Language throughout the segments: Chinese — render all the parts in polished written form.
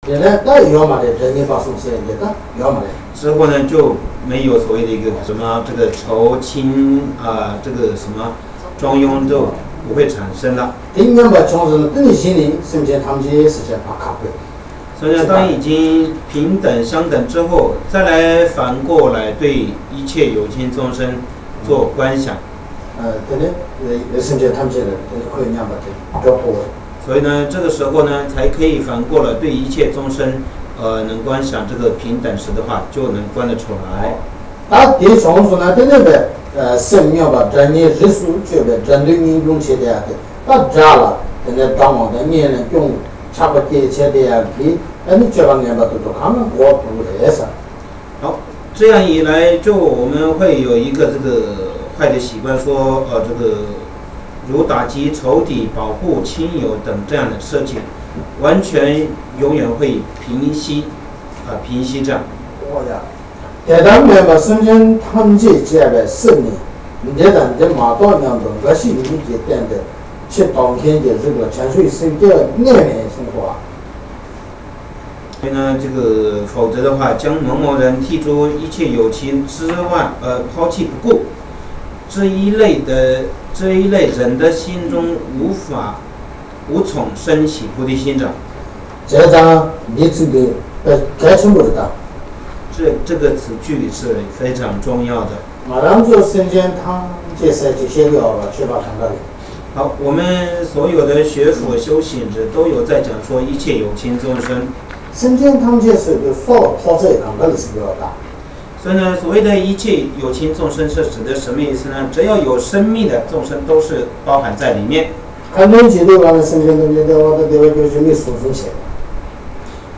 原来那要嘛的，人家把送些也那要嘛的。之后呢就没有所谓的一个什么这个仇亲这个什么庄庸就不会产生了。今年把从事等你心里身边他们这些事情把卡会。所以呢，当已经平等相等之后，再来反过来对一切有情众生做观想。对的，身边他们这个可以两把的，叫破。所以呢，这个时候呢，才可以反过来对一切众生，能观想这个平等时的话，就能观得出来。那第从说呢，对那个生命吧，人家日数觉得针对民众切的呀的，那扎了，现在当往的年人用差不多切的呀比，你这帮年吧都做看了我不得啥。好，这样一来，就我们会有一个这个坏的习惯，说这个。如打击仇敌、保护亲友等这样的事情，完全永远会平息，平息这样。我呀，在当年吧，身边他们这些个10年，你这人这马到两本个心里就变得，去当天的这个潜水生的年生活。所以呢，这个否则的话，将某某人剔除一切有情之外，抛弃不顾，这一类人的心中无从升起菩提心者。这张你这个该清楚的。这个词句是非常重要的。马上就身边他这些了吧，去把看到的。好，我们所有的学佛修行者都有在讲说一切有情众生。身边他们这是个少抛这看到的是比较大。所以呢，所谓的一切有情众生是指的什么意思呢？只要有生命的众生都是包含在里面。看东西的话呢，身边东西的话，就是没说出去。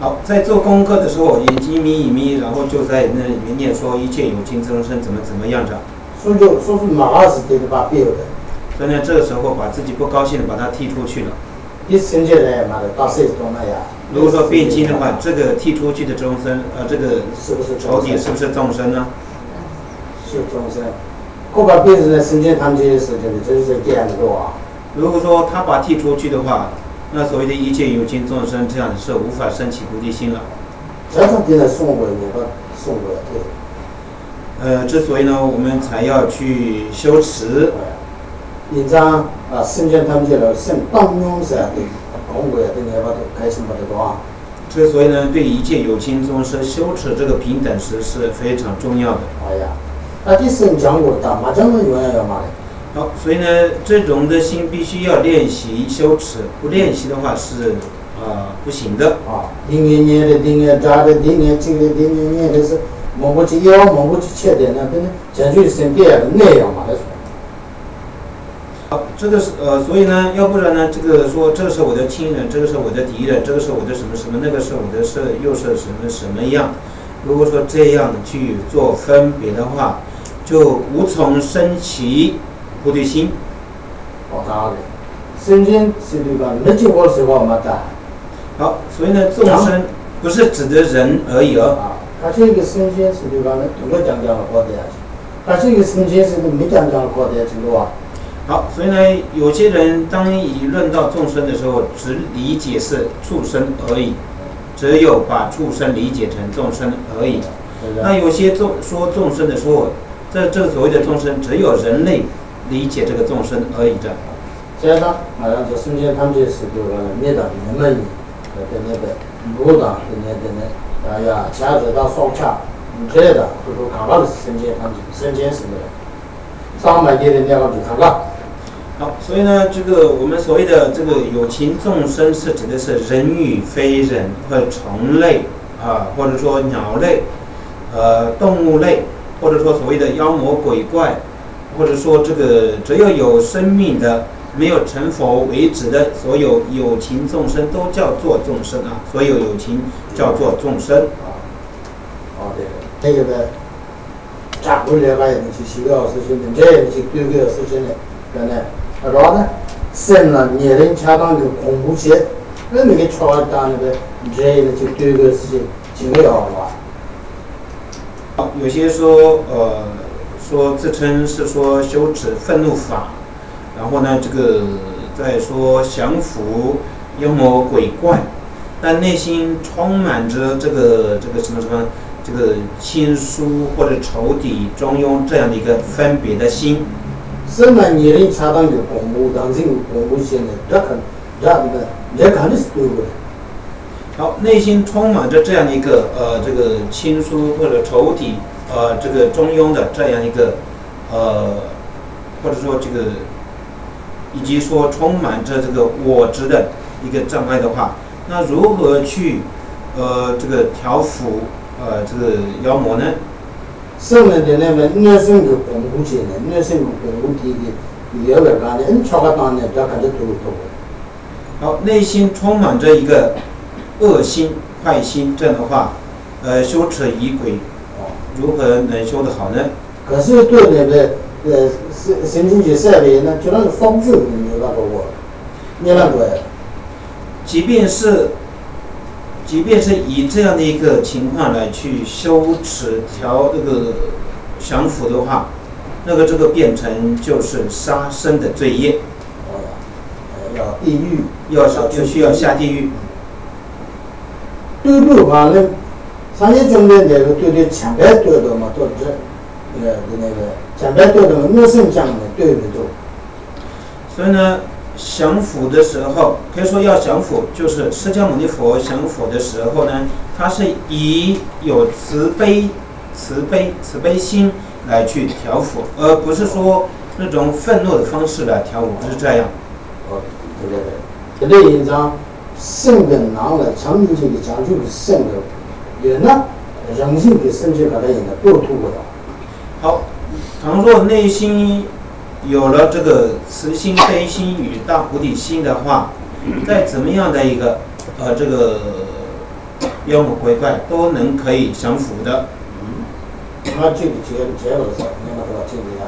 好，在做功课的时候，眼睛眯一眯，然后就在那里面念说一切有情众生怎么样着。说是马是对的吧，必有的。所以呢，这个时候把自己不高兴的把它踢出去了。你身边人嘛的，大谁都那样。如果说辩经的话，这个踢出去的众生，这个是不是仇敌是不是众生呢？是众生。后把别人的身边他们这些事情的，这是这样子的啊。如果说他把踢出去的话，那所谓的一切有情众生这样是无法升起菩提心了。这种给他送过，也不送过对。之所以呢，我们才要去修持。因张身边他们这个生当用是的，讲过的你要把它开心把它多啊。之所以呢，对一切有情众生修持这个平等时是非常重要的。哎呀，那这是讲过的，嘛讲的永远要嘛的。好，所以呢，这种的心必须要练习修持，不练习的话是不行的。零年的、零年扎的、零年这个、零年的是摸不起腰、摸不起切的，那跟讲究身边那样嘛的。好，这个是所以呢，要不然呢，这个说这个是我的亲人，这个是我的敌人，这个是我的什么什么，那个是我的又是什么样？如果说这样去做分别的话，就无从升起菩提心。好大的，身边是这个没结果是我没的。好，所以呢，众生不是指的人而已他这个身边是这个通过讲了好的呀，他这个身边是没讲了好的程度啊。好，所以呢，有些人当一论到众生的时候，只理解是畜生而已，只有把畜生理解成众生而已。那有些说众生的时候，这个所谓的众生，只有人类理解这个众生而已的。这样，好像就身边他们就是这个灭党人们，那个鲁党那哎呀，掐着到烧掐，这的都看到的身边他们身边什么的，上面的人家就看到。好，所以呢，这个我们所谓的这个有情众生是指的是人与非人，或者虫类或者说鸟类，动物类，或者说所谓的妖魔鬼怪，或者说这个只要有生命的、没有成佛为止的所有有情众生都叫做众生啊，所有有情叫做众生。对，那个呢，假如来你去洗个事情，这样去丢个事情呢，真的。然后呢，生了年龄恰当的恐怖些，那个超大那个这个就对个事情挺要吧。好，有些说自称是说修持愤怒法，然后呢这个再说降服妖魔鬼怪，但内心充满着这个什么这个亲疏或者仇敌、中庸这样的一个分别的心。什么年龄恰当的公务当这个公务线的，这肯定是对的。好，内心充满着这样的一个这个亲疏或者仇敌这个中庸的这样一个或者说这个以及说充满着这个我执的一个障碍的话，那如何去这个调伏这个妖魔呢？圣人的那么女生的公务线的，女生的公务地的，有个干的，超过当年这肯定都多。好，内心充满着一个恶心、坏心，这样的话，修持仪轨，如何能修得好呢？可是对那个神经节设备呢，就那个方式没有那个我，没那个。即便是以这样的一个情况来去修持调这个降伏的话，这个变成就是杀生的罪业。要地狱，就需要下地狱。对对话呢，上一种的那个对前辈对的嘛，都是那个前辈对的嘛，女生讲的对的多。所以呢，降伏的时候，可以说要降伏，就是释迦牟尼佛降伏的时候呢，他是以有慈悲心来去调伏，而不是说那种愤怒的方式来调伏，不是这样。这类印章圣的囊了，强硬性的讲究的圣的，也呢人性的圣洁把它引的都突过了。好，倘若内心有了这个慈心、悲心与大菩提心的话，再怎么样的一个这个妖魔鬼怪都能可以降服的。那这个结论是，那么这个呀，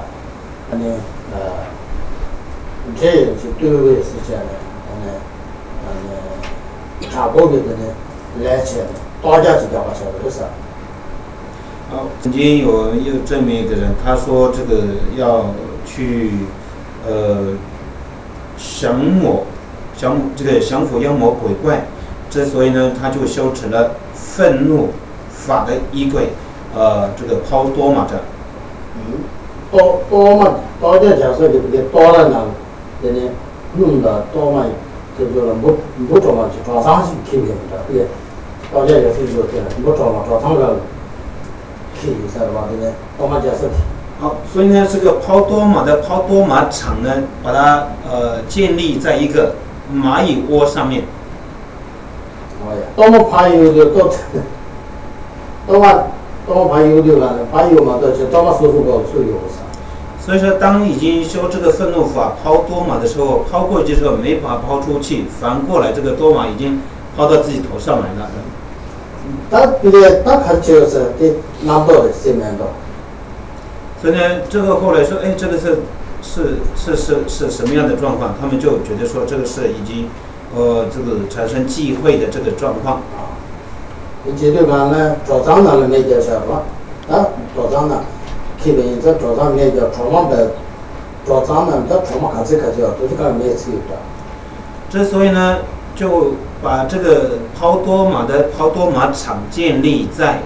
这也是对位是这样的，差不多的呢，来钱大家就搞不出来的是。好，曾经有这么一个人，他说这个要去降服妖魔鬼怪，之所以呢，他就修持了愤怒法的仪轨，这个抛多嘛这。多嘛，大家讲说对不对？多了呢，用的多嘛，就是不抓嘛，就抓上去批评的，对，大家也是说对了，不抓嘛，抓上个批评是吧？对不对？多嘛解释。好，所以呢，这个抛多马的抛多马场呢，把它建立在一个蚂蚁窝上面。哎呀，多么怕有的多么怕有的了，怕有嘛，就是多么说有啥。所以说，当已经修这个愤怒法抛多马的时候，抛过去的时候没法抛出去，反过来这个多马已经抛到自己头上来了。他就是给拿到的谁拿到？所以呢，这个后来说，哎，这个是什么样的状况？他们就觉得说，这个是已经这个产生忌讳的这个状况。你绝对讲呢，早上那里没叫啥吧？早上呢？基本这早上面叫早上的，早上呢，这早上看这个叫都是讲没吃的。之所以呢，就把这个抛多马场建立在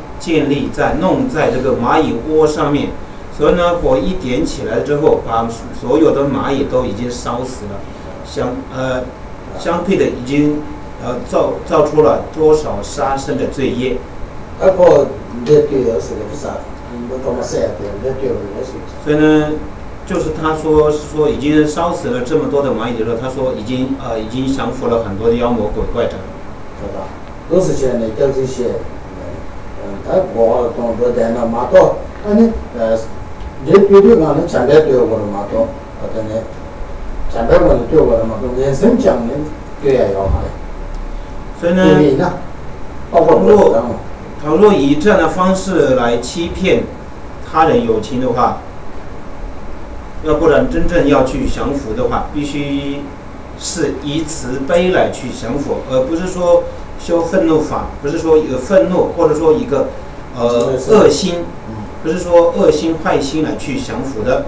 弄在这个蚂蚁窝上面，所以呢，火一点起来之后，把所有的蚂蚁都已经烧死了，相对的已经造出了多少杀生的罪业。所以呢，就是他说已经烧死了这么多的蚂蚁的时候，他说已经降服了很多的妖魔鬼怪者。是吧？都是现在都这些，我懂得的那马多，你对讲你前边对我的马多，前边我对我的马多，人生讲的对呀要嘛的。所以呢，倘若以这样的方式来欺骗他人友情的话，要不然真正要去降服的话，必须是以慈悲来去降服，而不是说修愤怒法，不是说一个愤怒，或者说一个恶心，不是说恶心坏心来去降服的。